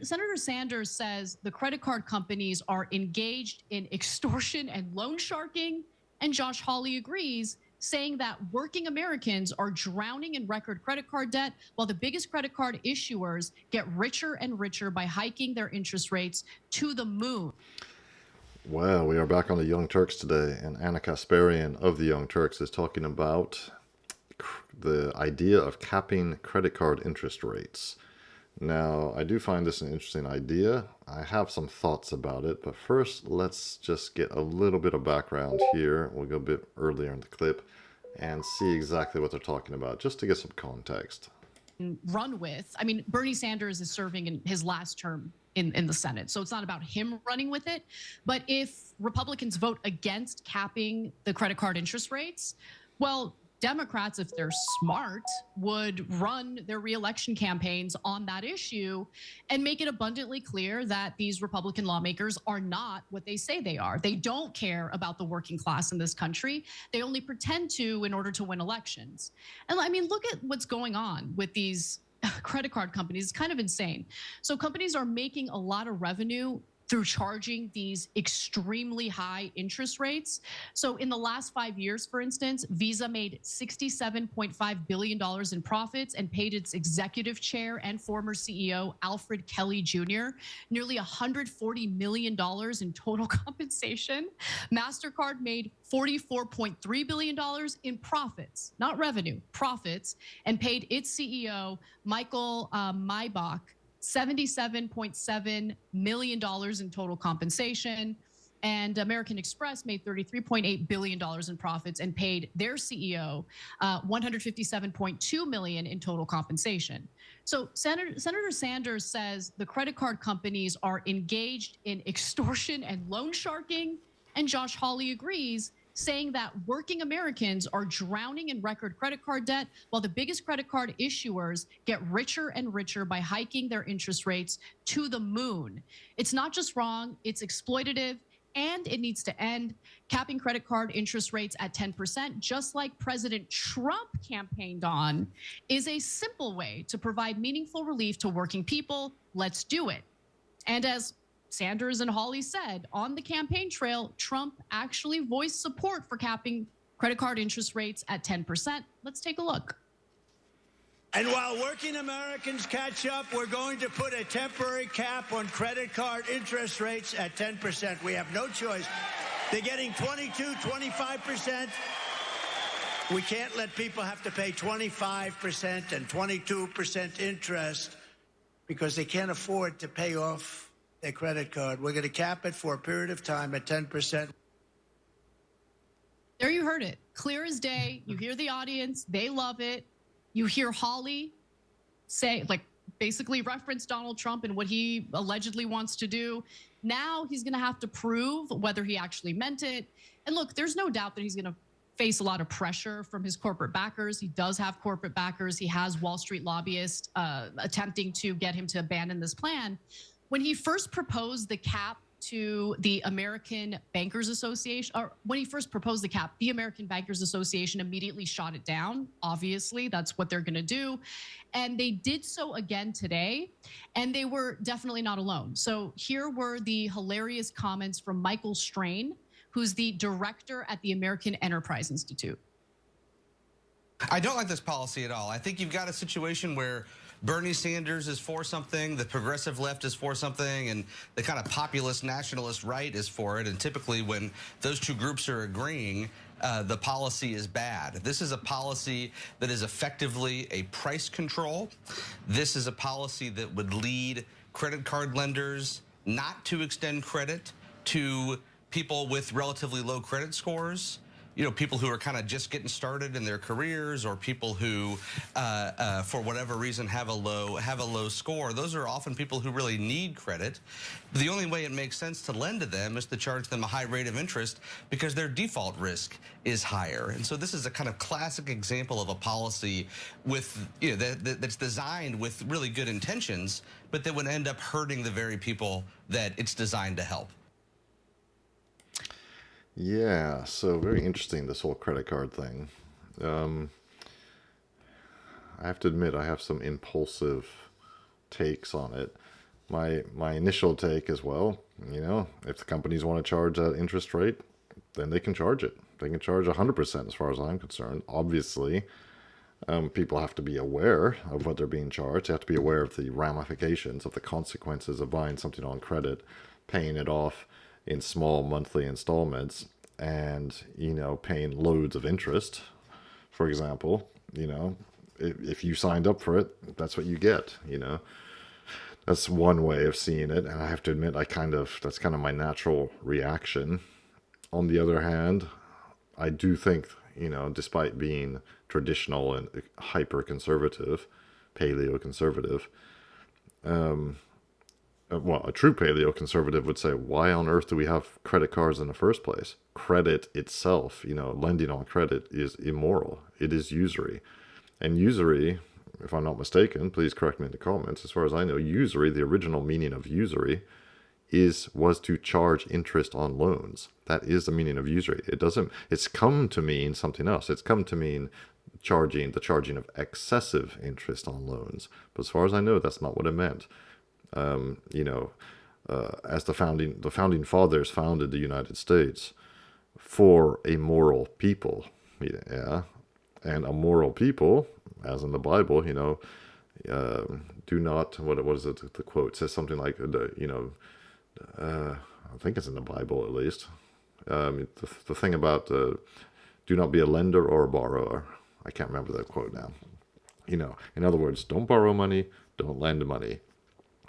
Senator Sanders says the credit card companies are engaged in extortion and loan sharking, and Josh Hawley agrees, saying that working Americans are drowning in record credit card debt while the biggest credit card issuers get richer and richer by hiking their interest rates to the moon. Well, we are back on the Young Turks today, and Ana Kasparian of the Young Turks is talking about the idea of capping credit card interest rates. Now, I do find this an interesting idea. I have some thoughts about it, but first, let's just get a little bit of background here. We'll go a bit earlier in the clip and see exactly what they're talking about, just to get some context. Run with, I mean, Bernie Sanders is serving in his last term in the Senate, so it's not about him running with it. But if Republicans vote against capping the credit card interest rates, well, Democrats, if they're smart, would run their reelection campaigns on that issue and make it abundantly clear that these Republican lawmakers are not what they say they are. They don't care about the working class in this country. They only pretend to in order to win elections. And I mean, look at what's going on with these credit card companies. It's kind of insane. So companies are making a lot of revenue through charging these extremely high interest rates. So in the last 5 years, for instance, Visa made $67.5 billion in profits and paid its executive chair and former CEO, Alfred Kelly Jr., nearly $140 million in total compensation. MasterCard made $44.3 billion in profits, not revenue, profits, and paid its CEO, Michael Maybach, $77.7 million in total compensation. And American Express made $33.8 billion in profits and paid their CEO $157.2 million in total compensation. So Senator Sanders says the credit card companies are engaged in extortion and loan sharking, and Josh Hawley agrees, saying that working Americans are drowning in record credit card debt while the biggest credit card issuers get richer and richer by hiking their interest rates to the moon. It's not just wrong, it's exploitative, and it needs to end. Capping credit card interest rates at 10%, just like President Trump campaigned on, is a simple way to provide meaningful relief to working people. Let's do it. And as Sanders and Hawley said, on the campaign trail, Trump actually voiced support for capping credit card interest rates at 10%. Let's take a look. And while working Americans catch up, we're going to put a temporary cap on credit card interest rates at 10%. We have no choice. They're getting 22, 25%. We can't let people have to pay 25% and 22% interest because they can't afford to pay off their credit card. We're going to cap it for a period of time at 10%. There you heard it. Clear as day. You hear the audience. They love it. You hear Hawley say, like, basically reference Donald Trump and what he allegedly wants to do. Now he's going to have to prove whether he actually meant it. And look, there's no doubt that he's going to face a lot of pressure from his corporate backers. He does have corporate backers. He has Wall Street lobbyists attempting to get him to abandon this plan. When he first proposed the cap to the American Bankers Association, or when he first proposed the cap, the American Bankers Association immediately shot it down. Obviously, that's what they're going to do. And they did so again today, and they were definitely not alone. So here were the hilarious comments from Michael Strain, who's the director at the American Enterprise Institute. I don't like this policy at all. I think you've got a situation where Bernie Sanders is for something, the progressive left is for something, and the kind of populist nationalist right is for it. And typically when those two groups are agreeing, the policy is bad. This is a policy that is effectively a price control. This is a policy that would lead credit card lenders not to extend credit to people with relatively low credit scores. You know, people who are kind of just getting started in their careers, or people who, for whatever reason, have a low score. Those are often people who really need credit. The only way it makes sense to lend to them is to charge them a high rate of interest because their default risk is higher. And so this is a kind of classic example of a policy with, you know, that's designed with really good intentions, but that would end up hurting the very people that it's designed to help. Yeah, so very interesting, this whole credit card thing. I have to admit, I have some impulsive takes on it. my initial take is, well, if the companies want to charge that interest rate, then they can charge it. They can charge 100% as far as I'm concerned. Obviously, people have to be aware of what they're being charged. They have to be aware of the ramifications, of the consequences of buying something on credit, paying it off in small monthly installments, and, paying loads of interest. For example, if you signed up for it, that's what you get, That's one way of seeing it, and I have to admit, that's kind of my natural reaction. On the other hand, I do think, despite being traditional and hyper conservative, paleo conservative, well, a true paleo conservative would say, why on earth do we have credit cards in the first place? Credit itself, lending on credit is immoral. It is usury. And usury, if I'm not mistaken, please correct me in the comments, as far as I know, usury, the original meaning of usury, was to charge interest on loans. That is the meaning of usury. It's come to mean something else. It's come to mean the charging of excessive interest on loans. But as far as I know, that's not what it meant. As the founding fathers founded the United States for a moral people, and a moral people, as in the Bible, do not, what is it? The quote says something like, I think it's in the Bible at least. The thing about do not be a lender or a borrower. I can't remember that quote now. In other words, don't borrow money, don't lend money.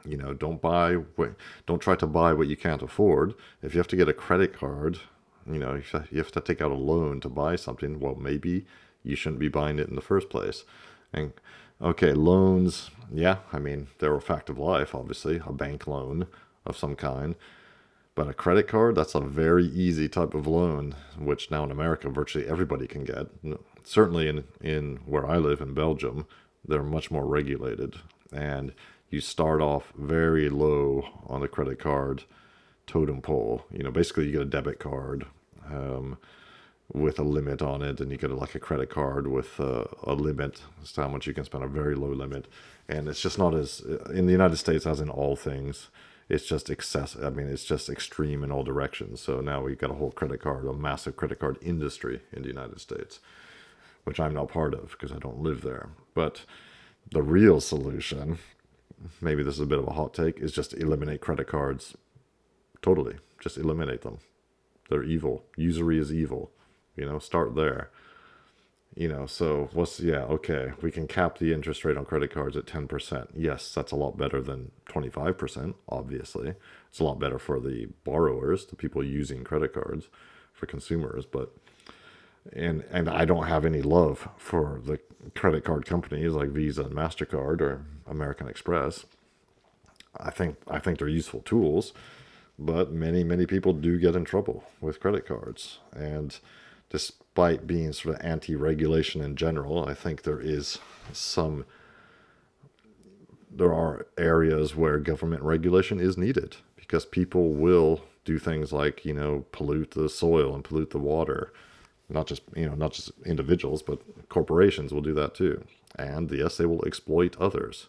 Don't try to buy what you can't afford. If you have to get a credit card, if you have to take out a loan to buy something, well, maybe you shouldn't be buying it in the first place. And okay, loans, they're a fact of life, obviously, a bank loan of some kind. But a credit card, that's a very easy type of loan, which now in America, virtually everybody can get. Certainly in where I live in Belgium, they're much more regulated. And you start off very low on the credit card totem pole. Basically you get a debit card with a limit on it, and you get a credit card with a limit as to how much you can spend, a very low limit. And it's just not as, in the United States, as in all things, it's just excessive. It's just extreme in all directions. So now we've got a massive credit card industry in the United States, which I'm not part of because I don't live there. But the real solution, maybe this is a bit of a hot take, is just eliminate credit cards totally. Just eliminate them. They're evil. Usury is evil. Start there. So okay, we can cap the interest rate on credit cards at 10%. Yes, that's a lot better than 25%, obviously. It's a lot better for the borrowers, the people using credit cards, for consumers, and I don't have any love for the credit card companies like Visa and MasterCard or American Express. I think they're useful tools, but many people do get in trouble with credit cards. And despite being sort of anti-regulation in general, I think there are areas where government regulation is needed, because people will do things like, pollute the soil and pollute the water. Not just individuals, but corporations will do that too. And yes, they will exploit others.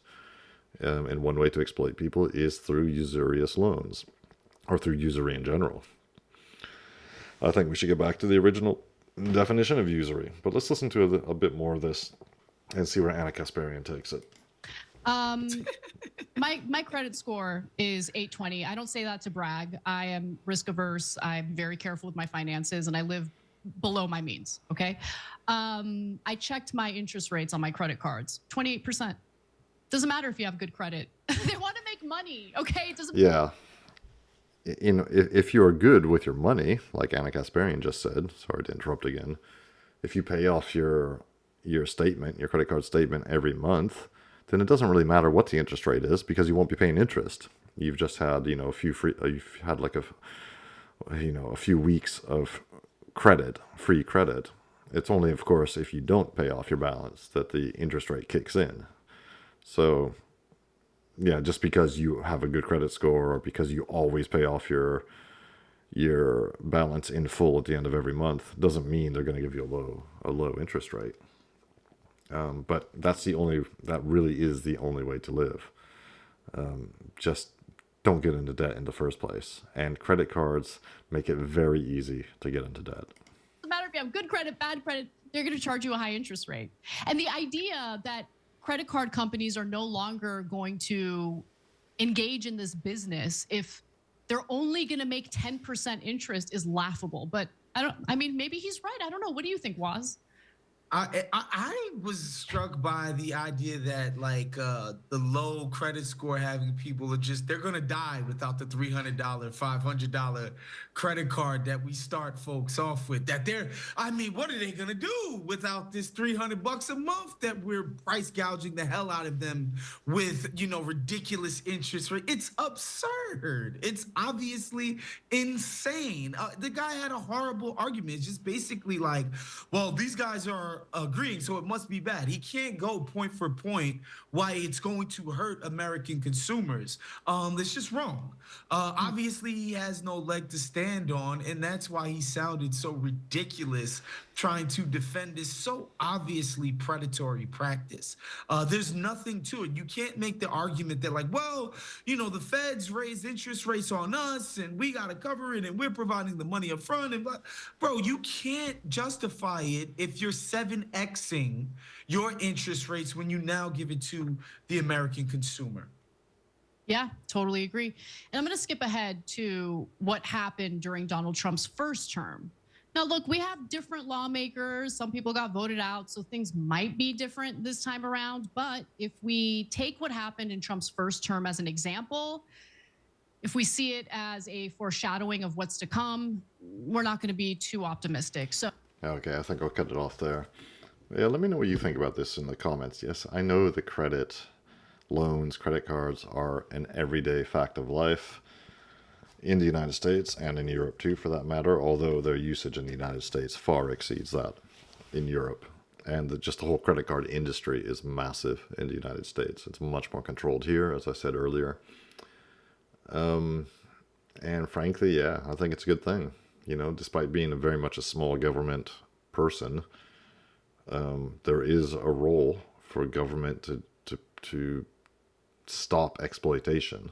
And one way to exploit people is through usurious loans, or through usury in general. I think we should get back to the original definition of usury. But let's listen to a bit more of this and see where Ana Kasparian takes it. My credit score is 820. I don't say that to brag. I am risk averse. I'm very careful with my finances, and I live below my means. Okay. I checked my interest rates on my credit cards, 28%. Doesn't matter if you have good credit. They want to make money. Okay. It doesn't. Yeah. If you are good with your money, like Ana Kasparian just said, sorry to interrupt again, if you pay off your credit card statement every month, then it doesn't really matter what the interest rate is, because you won't be paying interest. You've just had, you've had like a few weeks of free credit. It's only, of course, if you don't pay off your balance that the interest rate kicks in. So, yeah, just because you have a good credit score, or because you always pay off your balance in full at the end of every month, doesn't mean they're going to give you a low interest rate. But that really is the only way to live. Just don't get into debt in the first place. And credit cards make it very easy to get into debt. No matter if you have good credit, bad credit, they're going to charge you a high interest rate. And the idea that credit card companies are no longer going to engage in this business if they're only going to make 10% interest is laughable. But I mean, maybe he's right. I don't know. What do you think, Waz? I was struck by the idea that the low credit score having people are they're gonna die without the $300, $500 credit card that we start folks off with. What are they gonna do without this $300 a month that we're price gouging the hell out of them with, ridiculous interest rate? It's absurd. It's obviously insane. The guy had a horrible argument. It's just basically like, well, these guys are agreeing, so it must be bad. He can't go point for point why it's going to hurt American consumers. It's just wrong. Obviously, he has no leg to stand on, and that's why he sounded so ridiculous trying to defend this so obviously predatory practice. There's nothing to it. You can't make the argument that the feds raised interest rates on us and we got to cover it and we're providing the money up front. And bro, you can't justify it if you're 7xing your interest rates when you now give it to the American consumer. Yeah, totally agree. And I'm going to skip ahead to what happened during Donald Trump's first term. Now, look, we have different lawmakers. Some people got voted out, so things might be different this time around. But if we take what happened in Trump's first term as an example, if we see it as a foreshadowing of what's to come, we're not going to be too optimistic. So, okay, I think I'll cut it off there. Yeah, let me know what you think about this in the comments. Yes, I know the credit loans, credit cards are an everyday fact of life in the United States and in Europe too, for that matter, although their usage in the United States far exceeds that in Europe. And just the whole credit card industry is massive in the United States. It's much more controlled here, as I said earlier. And frankly, yeah, I think it's a good thing. Despite being very much a small government person, there is a role for government to stop exploitation.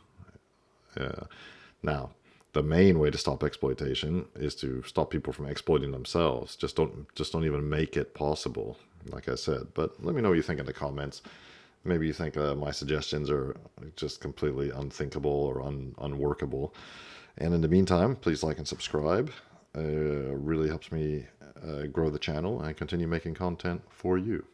Now, the main way to stop exploitation is to stop people from exploiting themselves. Just don't even make it possible, like I said. But let me know what you think in the comments. Maybe you think my suggestions are just completely unthinkable or unworkable. And in the meantime, please like and subscribe. It really helps me grow the channel and continue making content for you.